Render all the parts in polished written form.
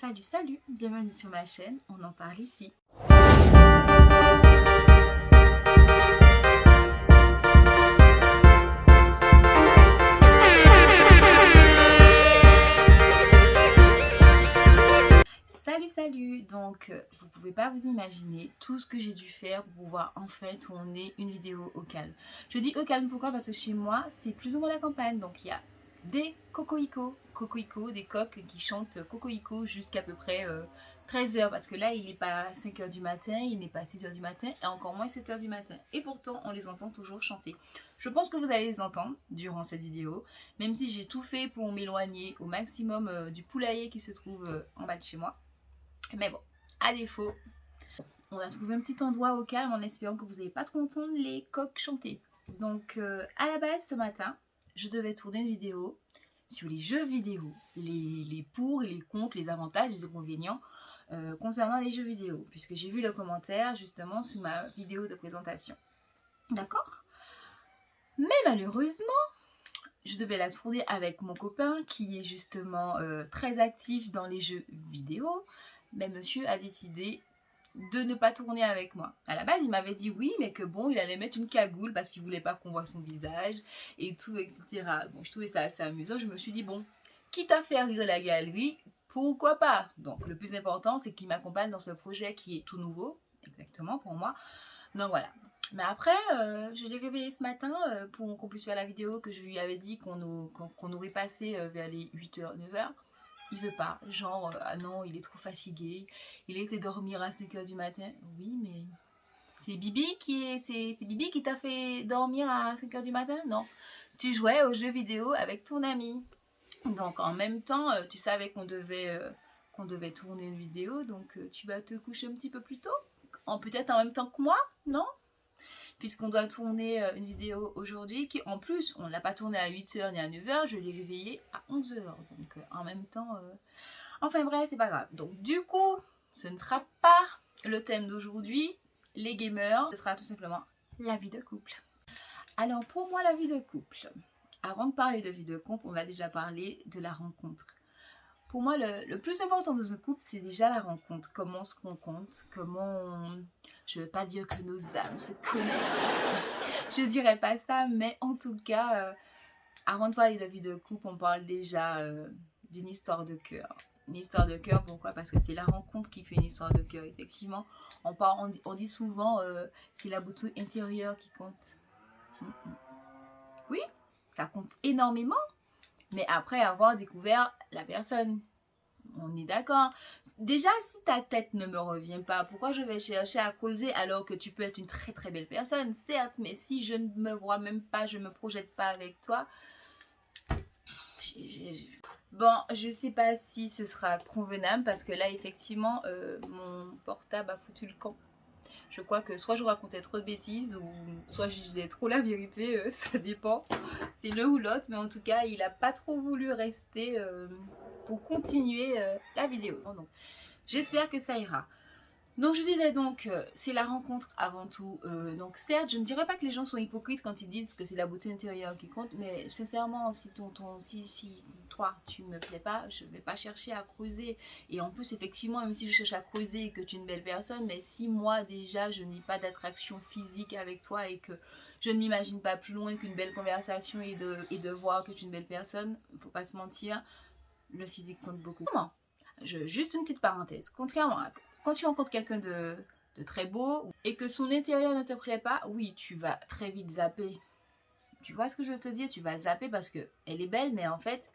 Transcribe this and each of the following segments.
Salut, salut, bienvenue sur ma chaîne, on en parle ici. Salut, donc vous pouvez pas vous imaginer tout ce que j'ai dû faire pour pouvoir enfin tourner une vidéo au calme. Je dis au calme pourquoi? Parce que chez moi c'est plus ou moins la campagne, donc il y a des cocoricots, des coqs qui chantent cocorico jusqu'à peu près 13h, parce que là il n'est pas 5h du matin, il n'est pas 6h du matin et encore moins 7h du matin, et pourtant on les entend toujours chanter. Je pense que vous allez les entendre durant cette vidéo, même si j'ai tout fait pour m'éloigner au maximum du poulailler qui se trouve en bas de chez moi. Mais bon, à défaut, on a trouvé un petit endroit au calme en espérant que vous n'allez pas trop entendre les coqs chanter. Donc à la base ce matin, je devais tourner une vidéo sur les jeux vidéo, les pour et les contre, les avantages et les inconvénients concernant les jeux vidéo, puisque j'ai vu le commentaire justement sous ma vidéo de présentation. D'accord? Mais malheureusement, je devais la tourner avec mon copain qui est justement très actif dans les jeux vidéo. Mais monsieur a décidé de ne pas tourner avec moi. À la base, il m'avait dit oui, mais que bon, il allait mettre une cagoule parce qu'il voulait pas qu'on voit son visage et tout, etc. Bon, je trouvais ça assez amusant. Je me suis dit, bon, quitte à faire rire la galerie, pourquoi pas? Donc, le plus important, c'est qu'il m'accompagne dans ce projet qui est tout nouveau, exactement, pour moi. Donc, voilà. Mais après, je l'ai réveillé ce matin pour qu'on puisse faire la vidéo que je lui avais dit qu'on aurait passé vers les 8h, 9h. Il veut pas, genre, ah non, il est trop fatigué, il essaie de dormir à 5h du matin. Oui, mais c'est Bibi qui t'a fait dormir à 5h du matin? Non, tu jouais aux jeux vidéo avec ton ami. Donc en même temps, tu savais qu'on devait tourner une vidéo, donc tu vas te coucher un petit peu plus tôt, peut-être en même temps que moi, non? Puisqu'on doit tourner une vidéo aujourd'hui qui, en plus, on ne l'a pas tournée à 8h ni à 9h, je l'ai réveillée à 11h. Donc en même temps, enfin bref, c'est pas grave. Donc du coup, ce ne sera pas le thème d'aujourd'hui, les gamers, ce sera tout simplement la vie de couple. Alors pour moi, la vie de couple, avant de parler de vie de couple, on va déjà parler de la rencontre. Pour moi, le plus important dans un couple, c'est déjà la rencontre. Comment on se rencontre, comment on... Je ne veux pas dire que nos âmes se connectent. Je ne dirais pas ça, mais en tout cas, avant de parler de vie de couple, on parle déjà d'une histoire de cœur. Une histoire de cœur, pourquoi? Parce que c'est la rencontre qui fait une histoire de cœur. Effectivement, on dit souvent c'est la beauté intérieure qui compte. Oui, ça compte énormément. Mais après avoir découvert la personne, on est d'accord. Déjà, si ta tête ne me revient pas, pourquoi je vais chercher à causer alors que tu peux être une très très belle personne, certes, mais si je ne me vois même pas, je ne me projette pas avec toi. Bon, je sais pas si ce sera convenable parce que là, effectivement, mon portable a foutu le camp. Je crois que soit je racontais trop de bêtises ou soit je disais trop la vérité, ça dépend. C'est l'un ou l'autre, mais en tout cas, il n'a pas trop voulu rester pour continuer la vidéo. Donc, j'espère que ça ira. Donc je disais donc, c'est la rencontre avant tout. Donc certes, je ne dirais pas que les gens sont hypocrites quand ils disent que c'est la beauté intérieure qui compte, mais sincèrement, si toi tu me plais pas, je ne vais pas chercher à creuser. Et en plus, effectivement, même si je cherche à creuser et que tu es une belle personne, mais si moi déjà je n'ai pas d'attraction physique avec toi et que je ne m'imagine pas plus loin qu'une belle conversation et de voir que tu es une belle personne, il ne faut pas se mentir, le physique compte beaucoup. Comment? Juste une petite parenthèse, contrairement à quand tu rencontres quelqu'un de très beau et que son intérieur ne te plaît pas, oui, tu vas très vite zapper. Tu vois ce que je veux te dire? Tu vas zapper parce qu'elle est belle, mais en fait,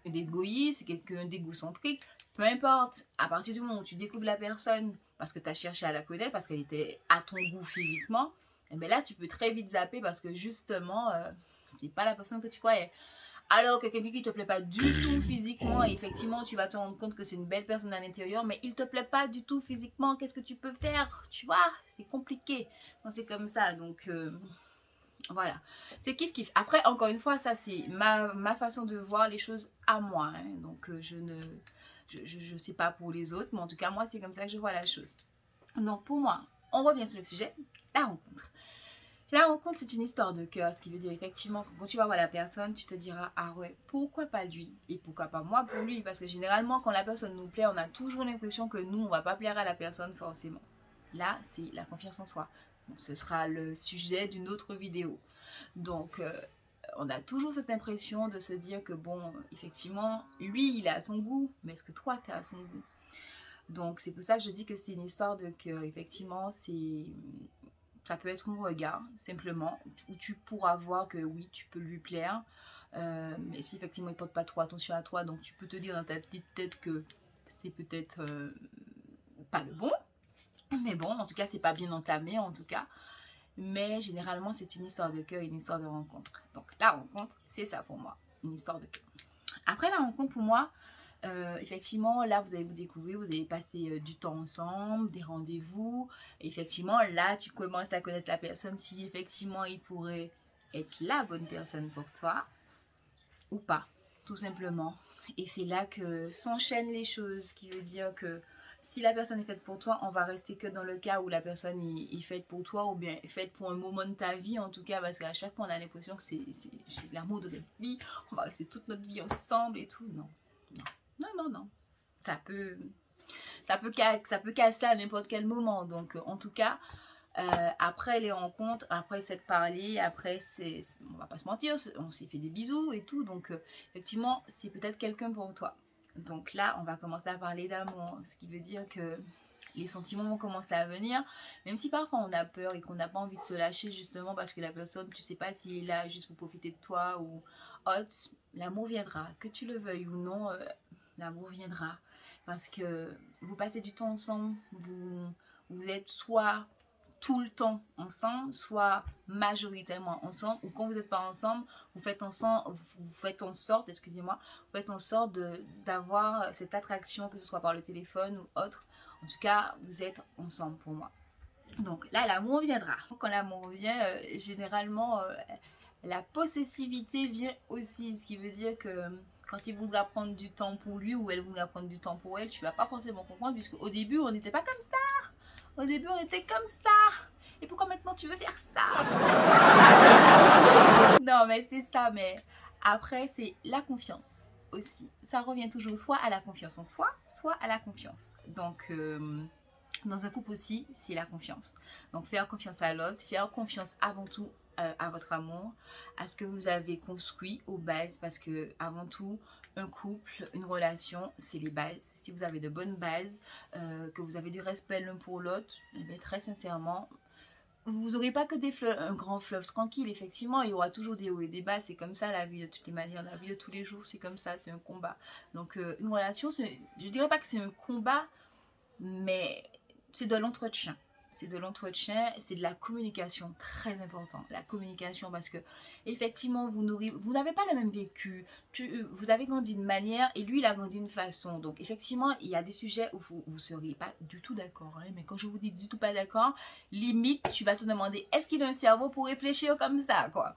d'égoïste, c'est quelqu'un d'égocentrique. Peu importe, à partir du moment où tu découvres la personne parce que tu as cherché à la connaître, parce qu'elle était à ton goût physiquement, et bien là, tu peux très vite zapper parce que justement, c'est pas la personne que tu croyais. Alors que quelqu'un qui te plaît pas du tout physiquement, et effectivement, tu vas te rendre compte que c'est une belle personne à l'intérieur, mais il te plaît pas du tout physiquement, qu'est-ce que tu peux faire? Tu vois, c'est compliqué. C'est comme ça, donc voilà. C'est kiff kiff. Après, encore une fois, ça c'est ma façon de voir les choses à moi. Hein. Donc je sais pas pour les autres, mais en tout cas, moi, c'est comme ça que je vois la chose. Donc pour moi, on revient sur le sujet, la rencontre. La rencontre, c'est une histoire de cœur, ce qui veut dire effectivement que quand tu vas voir la personne, tu te diras, ah ouais, pourquoi pas lui? Et pourquoi pas moi pour lui? Parce que généralement, quand la personne nous plaît, on a toujours l'impression que nous, on va pas plaire à la personne forcément. Là, c'est la confiance en soi. Donc, ce sera le sujet d'une autre vidéo. Donc, on a toujours cette impression de se dire que bon, effectivement, lui, il a son goût, mais est-ce que toi, tu as son goût? Donc, c'est pour ça que je dis que c'est une histoire de cœur. Effectivement, ça peut être un regard, simplement, où tu pourras voir que oui, tu peux lui plaire. Mais si effectivement il ne porte pas trop attention à toi, donc tu peux te dire dans ta petite tête que c'est peut-être pas le bon. Mais bon, en tout cas, c'est pas bien entamé, en tout cas. Mais généralement, c'est une histoire de cœur, une histoire de rencontre. Donc la rencontre, c'est ça pour moi, une histoire de cœur. Après la rencontre, pour moi, effectivement, là, vous allez vous découvrir, vous allez passer du temps ensemble, des rendez-vous. Effectivement, là, tu commences à connaître la personne, si effectivement, il pourrait être la bonne personne pour toi ou pas, tout simplement. Et c'est là que s'enchaînent les choses, ce qui veut dire que si la personne est faite pour toi, on va rester que dans le cas où la personne est faite pour toi ou bien est faite pour un moment de ta vie, en tout cas, parce qu'à chaque fois, on a l'impression que c'est l'amour de notre vie, on va rester toute notre vie ensemble et tout. Non, non, non, non, non. Ça peut, ça peut casser à n'importe quel moment. Donc, en tout cas, après les rencontres, après s'être parlé, après, on va pas se mentir, on s'est fait des bisous et tout. Donc, effectivement, c'est peut-être quelqu'un pour toi. Donc là, on va commencer à parler d'amour. Ce qui veut dire que les sentiments vont commencer à venir. Même si parfois on a peur et qu'on n'a pas envie de se lâcher justement parce que la personne, tu sais pas s'il est là juste pour profiter de toi ou autre, l'amour viendra. Que tu le veuilles ou non, l'amour viendra. Parce que vous passez du temps ensemble, vous êtes soit tout le temps ensemble, soit majoritairement ensemble, ou quand vous n'êtes pas ensemble, vous faites en sorte, excusez-moi, vous faites en sorte d'avoir cette attraction, que ce soit par le téléphone ou autre. En tout cas, vous êtes ensemble pour moi. Donc là, l'amour viendra. Quand l'amour vient, généralement, la possessivité vient aussi, ce qui veut dire que quand il voudra prendre du temps pour lui ou elle voudra prendre du temps pour elle, tu vas pas forcément comprendre puisque au début, on n'était pas comme ça. Au début, on était comme ça. Et pourquoi maintenant tu veux faire ça? Non, mais c'est ça. Mais après, c'est la confiance aussi. Ça revient toujours soit à la confiance en soi, soit à la confiance. Donc, dans un couple aussi, c'est la confiance. Donc, faire confiance à l'autre, faire confiance avant tout à votre amour, à ce que vous avez construit aux bases, parce que avant tout, un couple, une relation, c'est les bases. Si vous avez de bonnes bases, que vous avez du respect l'un pour l'autre, eh très sincèrement, vous n'aurez pas que un grand fleuve tranquille, effectivement, il y aura toujours des hauts et des bas, c'est comme ça la vie de toutes les manières, la vie de tous les jours, c'est comme ça, c'est un combat. Donc une relation, je dirais pas que c'est un combat, mais c'est de l'entretien. C'est de l'entretien, c'est de la communication, très important. La communication parce que effectivement, vous n'avez pas le même vécu. Vous avez grandi d'une manière et lui, il a grandi d'une façon. Donc effectivement, il y a des sujets où vous ne serez pas du tout d'accord. Hein, mais quand je vous dis du tout pas d'accord, limite, tu vas te demander, est-ce qu'il a un cerveau pour réfléchir comme ça, quoi?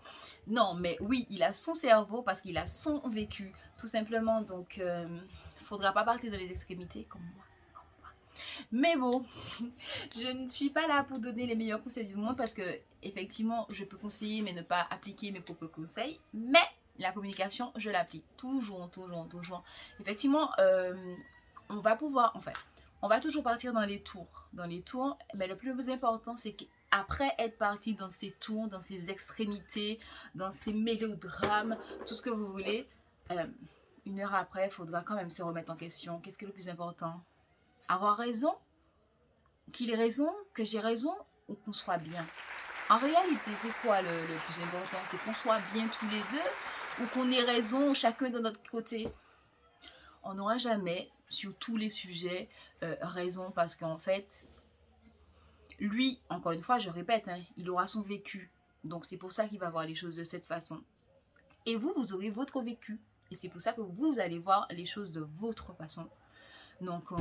Non, mais oui, il a son cerveau parce qu'il a son vécu, tout simplement. Donc, faudra pas partir dans les extrémités comme moi. Mais bon, je ne suis pas là pour donner les meilleurs conseils du monde parce que effectivement, je peux conseiller mais ne pas appliquer mes propres conseils. Mais la communication, je l'applique toujours, toujours, toujours. Effectivement, on va pouvoir, en fait, on va toujours partir dans les tours. Mais le plus important, c'est qu'après être parti dans ces tours, dans ces extrémités, dans ces mélodrames, tout ce que vous voulez, une heure après, il faudra quand même se remettre en question. Qu'est-ce qui est le plus important? Avoir raison, qu'il ait raison, que j'ai raison ou qu'on soit bien. En réalité, c'est quoi le plus important? C'est qu'on soit bien tous les deux ou qu'on ait raison chacun de notre côté? On n'aura jamais, sur tous les sujets, raison parce qu'en fait, lui, encore une fois, je répète, hein, il aura son vécu. Donc c'est pour ça qu'il va voir les choses de cette façon. Et vous, vous aurez votre vécu. Et c'est pour ça que vous allez voir les choses de votre façon. Donc,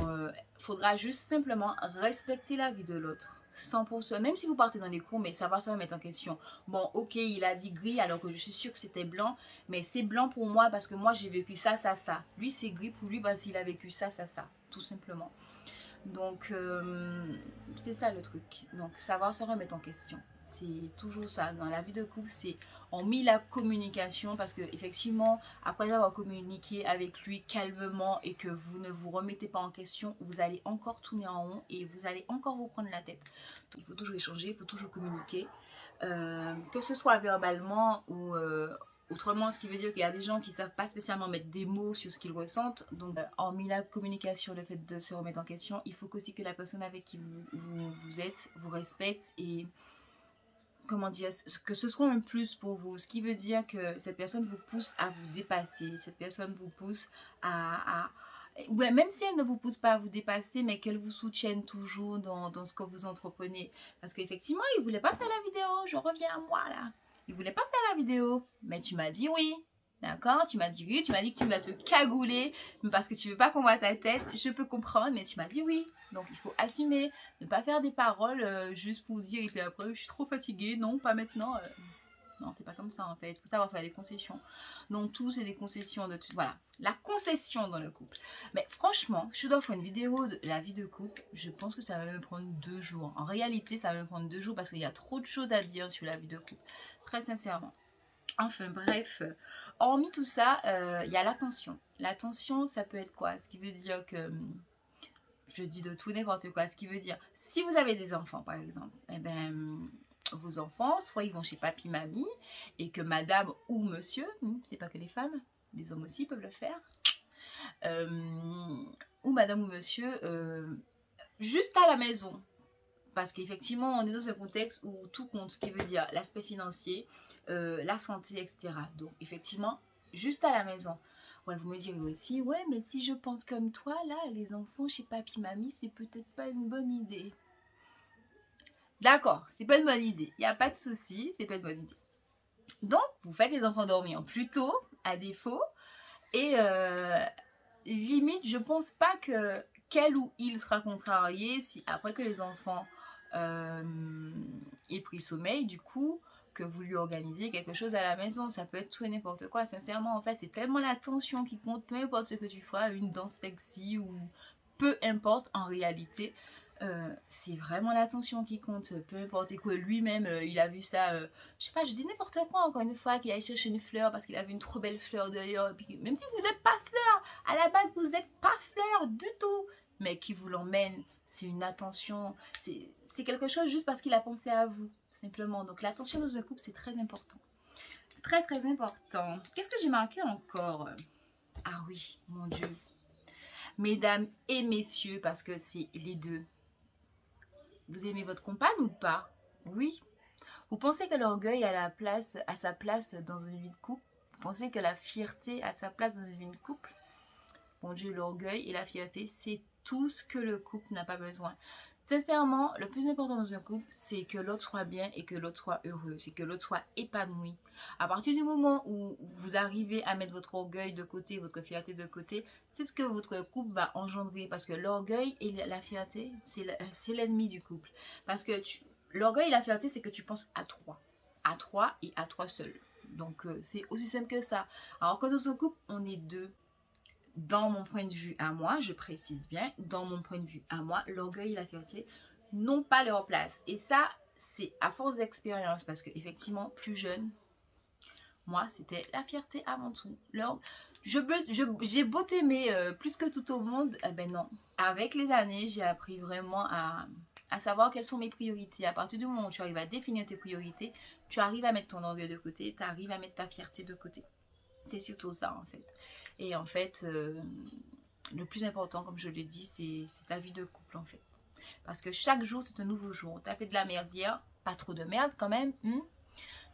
faudra juste simplement respecter la vie de l'autre. 100%, même si vous partez dans les cours, mais savoir se remettre en question. Bon, ok, il a dit gris alors que je suis sûre que c'était blanc, mais c'est blanc pour moi parce que moi j'ai vécu ça, ça, ça. Lui, c'est gris pour lui parce qu'il a vécu ça, ça, ça, tout simplement. Donc, c'est ça le truc. Donc, savoir se remettre en question. c'est toujours ça. Dans la vie de couple, c'est on met la communication parce que effectivement, après avoir communiqué avec lui calmement et que vous ne vous remettez pas en question, vous allez encore tourner en rond et vous allez encore vous prendre la tête. Donc, il faut toujours échanger, il faut toujours communiquer, que ce soit verbalement ou autrement, ce qui veut dire qu'il y a des gens qui ne savent pas spécialement mettre des mots sur ce qu'ils ressentent. Donc, hormis la communication, le fait de se remettre en question, il faut aussi que la personne avec qui vous êtes vous respecte et, comment dire, que ce soit un plus pour vous. Ce qui veut dire que cette personne vous pousse à vous dépasser. Cette personne vous pousse ouais, même si elle ne vous pousse pas à vous dépasser, mais qu'elle vous soutienne toujours dans ce que vous entreprenez. Parce qu'effectivement, il ne voulait pas faire la vidéo. Je reviens à moi, là. Il voulait pas faire la vidéo, mais tu m'as dit oui. D'accord? Tu m'as dit oui, tu m'as dit que tu vas te cagouler parce que tu veux pas qu'on voit ta tête. Je peux comprendre, mais tu m'as dit oui. Donc il faut assumer, ne pas faire des paroles juste pour dire et puis après je suis trop fatiguée. Non, pas maintenant. Non, c'est pas comme ça en fait. Il faut savoir faire des concessions. Donc tout, c'est des concessions de tout. Voilà, la concession dans le couple. Mais franchement, je dois faire une vidéo de la vie de couple. Je pense que ça va me prendre 2 jours. En réalité, ça va me prendre 2 jours parce qu'il y a trop de choses à dire sur la vie de couple. Très sincèrement. Enfin bref, hormis tout ça, il y a l'attention. L'attention, ça peut être quoi? Ce qui veut dire que, je dis de tout n'importe quoi, ce qui veut dire, si vous avez des enfants par exemple, eh ben, vos enfants, soit ils vont chez papy, mamie, et que madame ou monsieur, c'est pas que les femmes, les hommes aussi peuvent le faire, ou madame ou monsieur, juste à la maison. Parce qu'effectivement, on est dans un contexte où tout compte, ce qui veut dire l'aspect financier, la santé, etc. Donc, effectivement, juste à la maison. Ouais, vous me direz aussi, ouais, mais si je pense comme toi, là, les enfants chez papy, mamie, c'est peut-être pas une bonne idée. D'accord, c'est pas une bonne idée. Il n'y a pas de souci, c'est pas une bonne idée. Donc, vous faites les enfants dormir plus tôt, à défaut. Et limite, je pense pas que qu'elle ou il sera contrarié si après que les enfants aient pris sommeil, du coup, que vous lui organisez quelque chose à la maison. Ça peut être tout et n'importe quoi. Sincèrement, en fait, c'est tellement l'attention qui compte, peu importe ce que tu feras, une danse sexy ou peu importe en réalité. C'est vraiment l'attention qui compte, peu importe. Et que lui-même, il a vu ça, je sais pas, je dis n'importe quoi encore une fois, qu'il a cherché une fleur parce qu'il a vu une trop belle fleur dehors. Et puis, même si vous n'êtes pas fleur, à la base, vous n'êtes pas fleur du tout, mais qui vous l'emmène, c'est une attention, c'est quelque chose juste parce qu'il a pensé à vous, simplement. Donc l'attention dans un couple, c'est très important. Très, très important. Qu'est-ce que j'ai marqué encore? Ah oui, mon Dieu. Mesdames et messieurs, parce que c'est les deux. Vous aimez votre compagne ou pas? Oui. Vous pensez que l'orgueil a sa place dans une vie de couple? Vous pensez que la fierté a sa place dans une vie de couple? Mon Dieu, l'orgueil et la fierté, c'est tout ce que le couple n'a pas besoin. Sincèrement, le plus important dans un couple, c'est que l'autre soit bien et que l'autre soit heureux, c'est que l'autre soit épanoui. À partir du moment où vous arrivez à mettre votre orgueil de côté, votre fierté de côté, c'est ce que votre couple va engendrer. Parce que l'orgueil et la fierté, c'est l'ennemi du couple. Parce que l'orgueil et la fierté, c'est que tu penses à toi et à toi seul. Donc c'est aussi simple que ça. Alors que dans un couple, on est deux. Dans mon point de vue à moi, je précise bien, dans mon point de vue à moi, l'orgueil et la fierté n'ont pas leur place. Et ça, c'est à force d'expérience, parce que effectivement, plus jeune, moi, c'était la fierté avant tout. J'ai beau t'aimer plus que tout au monde, eh ben non. Avec les années, j'ai appris vraiment à savoir quelles sont mes priorités. À partir du moment où tu arrives à définir tes priorités, tu arrives à mettre ton orgueil de côté, tu arrives à mettre ta fierté de côté. C'est surtout ça en fait. Et en fait, le plus important, comme je l'ai dit, c'est ta vie de couple en fait. Parce que chaque jour, c'est un nouveau jour. T'as fait de la merde hier, pas trop de merde quand même.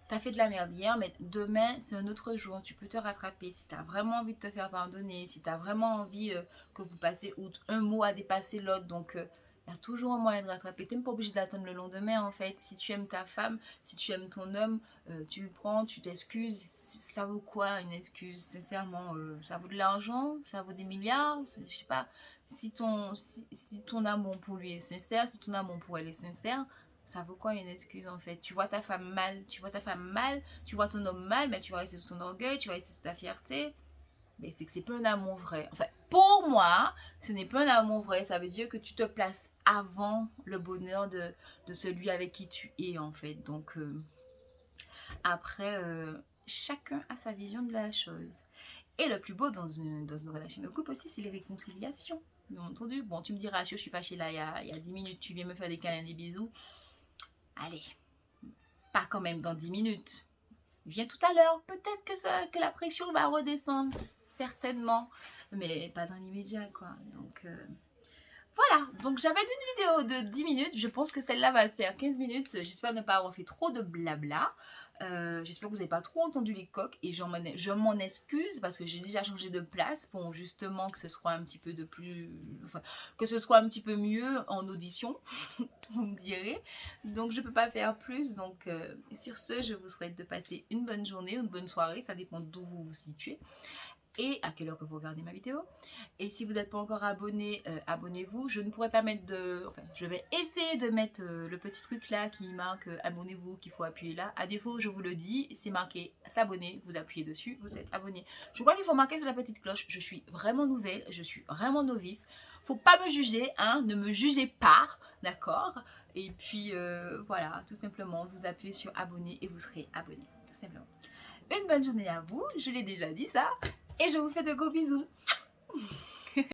T'as fait de la merde hier, mais demain, c'est un autre jour. Tu peux te rattraper. Si t'as vraiment envie de te faire pardonner, si t'as vraiment envie que vous passez outre, un mot à dépasser l'autre. Donc, il y a toujours un moyen de rattraper. T'es même pas obligé d'attendre le lendemain en fait. Si tu aimes ta femme, si tu aimes ton homme, tu le prends, tu t'excuses. Ça vaut quoi une excuse? Sincèrement, ça vaut de l'argent? Ça vaut des milliards? Je sais pas. Si ton amour pour lui est sincère, si ton amour pour elle est sincère, ça vaut quoi une excuse en fait? Tu vois ta femme mal, tu vois ton homme mal, mais tu vas rester sur ton orgueil, tu vas rester sur ta fierté. mais c'est que c'est pas un amour vrai. Enfin, pour moi, ce n'est pas un amour vrai. Ça veut dire que tu te places avant le bonheur de celui avec qui tu es, en fait. Donc, après, chacun a sa vision de la chose. Et le plus beau dans une relation de couple aussi, c'est les réconciliations. Bien entendu. Bon, tu me diras, je suis fâchée là il y a 10 minutes, tu viens me faire des câlins, des bisous. Allez, pas quand même dans 10 minutes. Viens tout à l'heure. Peut-être que la pression va redescendre. Certainement. Mais pas dans l'immédiat, quoi. Donc, voilà, donc j'avais une vidéo de 10 minutes, je pense que celle-là va faire 15 minutes, j'espère ne pas avoir fait trop de blabla, j'espère que vous n'avez pas trop entendu les coques et je m'en excuse parce que j'ai déjà changé de place pour justement que ce soit un petit peu de plus, enfin, que ce soit un petit peu mieux en audition, vous me direz, donc je ne peux pas faire plus, donc sur ce, je vous souhaite de passer une bonne journée, une bonne soirée, ça dépend d'où vous vous situez et à quelle heure que vous regardez ma vidéo. Et si vous n'êtes pas encore abonné, abonnez-vous. Je ne pourrais pas mettre de... Enfin, je vais essayer de mettre le petit truc là qui marque abonnez-vous, qu'il faut appuyer là. À défaut, je vous le dis, c'est marqué s'abonner, vous appuyez dessus, vous êtes abonné. Je crois qu'il faut marquer sur la petite cloche. Je suis vraiment nouvelle, je suis vraiment novice. Faut pas me juger, hein, ne me jugez pas, d'accord? Et puis voilà, tout simplement, vous appuyez sur abonner et vous serez abonné, tout simplement. Une bonne journée à vous, je l'ai déjà dit ça. Et je vous fais de gros bisous.